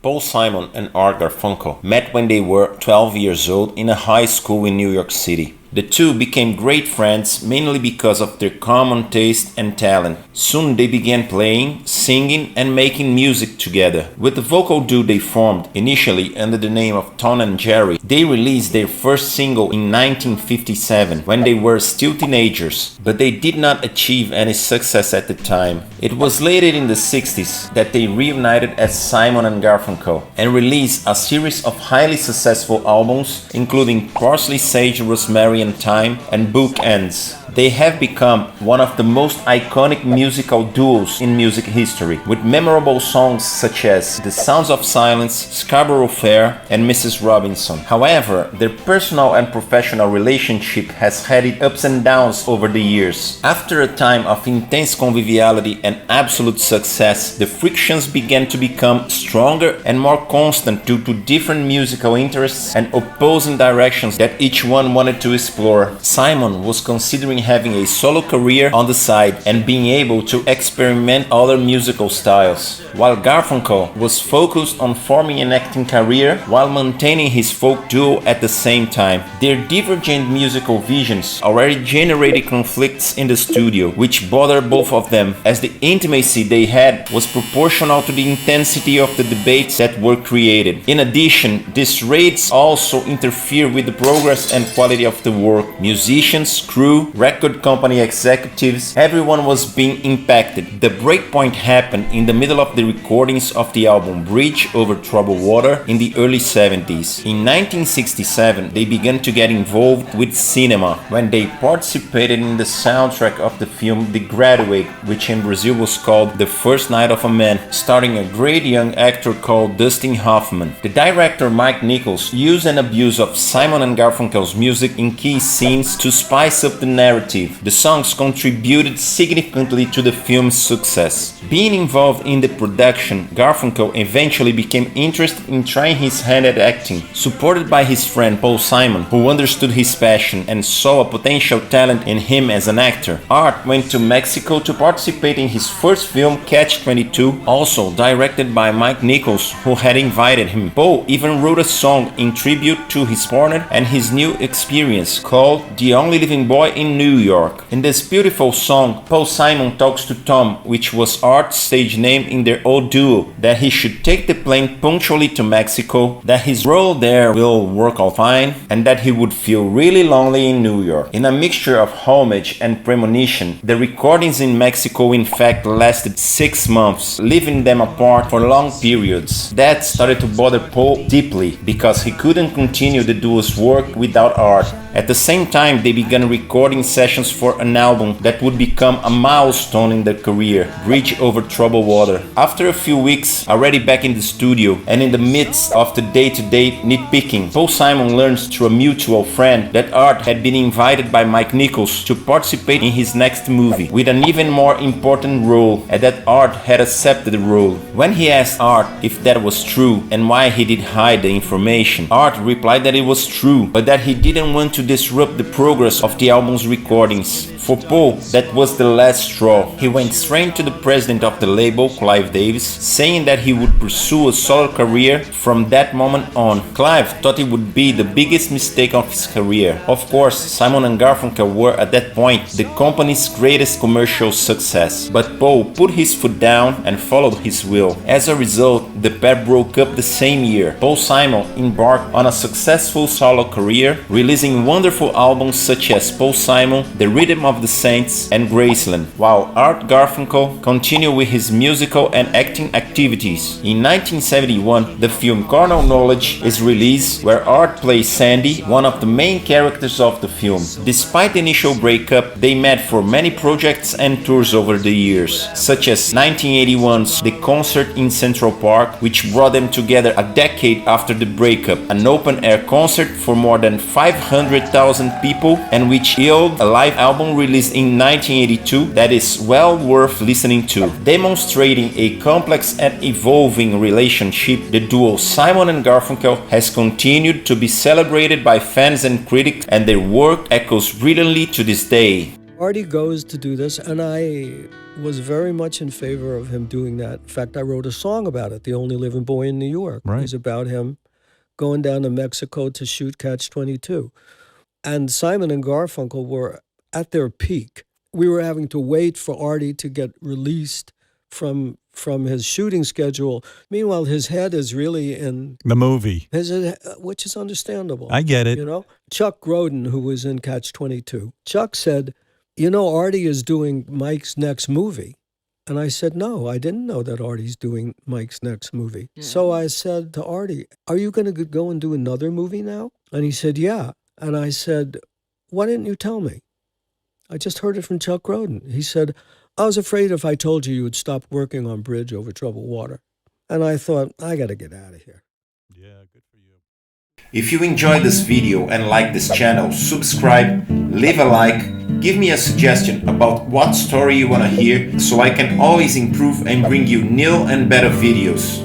Paul Simon and Art Garfunkel met when they were 12 years old in a high school in New York City. The two became great friends mainly because of their common taste and talent. Soon they began playing, singing, and making music together. With the vocal duo they formed, initially under the name of Tom and Jerry, they released their first single in 1957 when they were still teenagers, but they did not achieve any success at the time. It was later in the 60s that they reunited as Simon and Garfunkel and released a series of highly successful albums, including Parsley, Sage, Rosemary and Thyme and Bookends. They have become one of the most iconic musical duos in music history, with memorable songs such as The Sounds of Silence, Scarborough Fair, and Mrs. Robinson. However, their personal and professional relationship has had its ups and downs over the years. After a time of intense conviviality and absolute success, the frictions began to become stronger and more constant due to different musical interests and opposing directions that each one wanted to explore. Simon was considering having a solo career on the side and being able to experiment other musical styles, while Garfunkel was focused on forming an acting career while maintaining his folk duo at the same time. Their divergent musical visions already generated conflicts in the studio, which bothered both of them, as the intimacy they had was proportional to the intensity of the debates that were created. In addition, these raids also interfere with the progress and quality of the work. Musicians, crew, record company executives, everyone was being impacted. The breakpoint happened in the middle of the recordings of the album Bridge Over Troubled Water in the early 70s. In 1967, they began to get involved with cinema when they participated in the soundtrack of the film The Graduate, which in Brazil was called The First Night of a Man, starring a great young actor called Dustin Hoffman. The director Mike Nichols used and abused of Simon and Garfunkel's music in key scenes to spice up the narrative. The songs contributed significantly to the film's success. Being involved in the production, Garfunkel eventually became interested in trying his hand at acting. Supported by his friend Paul Simon, who understood his passion and saw a potential talent in him as an actor, Art went to Mexico to participate in his first film Catch-22, also directed by Mike Nichols, who had invited him. Paul even wrote a song in tribute to his partner and his new experience called The Only Living Boy in New York. In this beautiful song, Paul Simon talks to Tom, which was Art's stage name in their old duo, that he should take the plane punctually to Mexico, that his role there will work out fine, and that he would feel really lonely in New York. In a mixture of homage and premonition, the recordings in Mexico in fact lasted 6 months, leaving them apart for long periods. That started to bother Paul deeply, because he couldn't continue the duo's work without Art. At the same time, they began recording sessions for an album that would become a milestone in their career, Bridge Over Troubled Water. After a few weeks, already back in the studio and in the midst of the day-to-day nitpicking, Paul Simon learns through a mutual friend that Art had been invited by Mike Nichols to participate in his next movie, with an even more important role, and that Art had accepted the role. When he asked Art if that was true and why he did hide the information, Art replied that it was true, but that he didn't want to disrupt the progress of the album's recordings. For Paul, that was the last straw. He went straight to the president of the label, Clive Davis, saying that he would pursue a solo career from that moment on. Clive thought it would be the biggest mistake of his career. Of course, Simon and Garfunkel were at that point the company's greatest commercial success, but Paul put his foot down and followed his will. As a result, the pair broke up the same year. Paul Simon embarked on a successful solo career, releasing wonderful albums such as Paul Simon, The Rhythm of the Saints, and Graceland, while Art Garfunkel continued with his musical and acting activities. In 1971, the film Carnal Knowledge is released, where Art plays Sandy, one of the main characters of the film. Despite the initial breakup, they met for many projects and tours over the years, such as 1981's The Concert in Central Park, which brought them together a decade after the breakup, an open-air concert for more than 500,000 people, and which yielded a live album released in 1982 that is well worth listening to. Demonstrating a complex and evolving relationship, the duo Simon and Garfunkel has continued to be celebrated by fans and critics, and their work echoes brilliantly to this day. Artie goes to do this, and I was very much in favor of him doing that. In fact, I wrote a song about it, The Only Living Boy in New York. Right. It was about him going down to Mexico to shoot Catch-22. And Simon and Garfunkel were at their peak. We were having to wait for Artie to get released from his shooting schedule. Meanwhile, his head is really in the movie, which is understandable. I get it. You know, Chuck Grodin, who was in Catch-22, Chuck said, "You know, Artie is doing Mike's next movie." And I said, "No, I didn't know that Artie's doing Mike's next movie." Yeah. So I said to Artie, "Are you going to go and do another movie now?" And he said, "Yeah." And I said, "Why didn't you tell me?" I just heard it from Chuck Grodin. He said, "I was afraid if I told you, you would stop working on Bridge Over Troubled Water." And I thought, I got to get out of here. Yeah, good for you. If you enjoyed this video and like this channel, subscribe, leave a like, give me a suggestion about what story you want to hear so I can always improve and bring you new and better videos.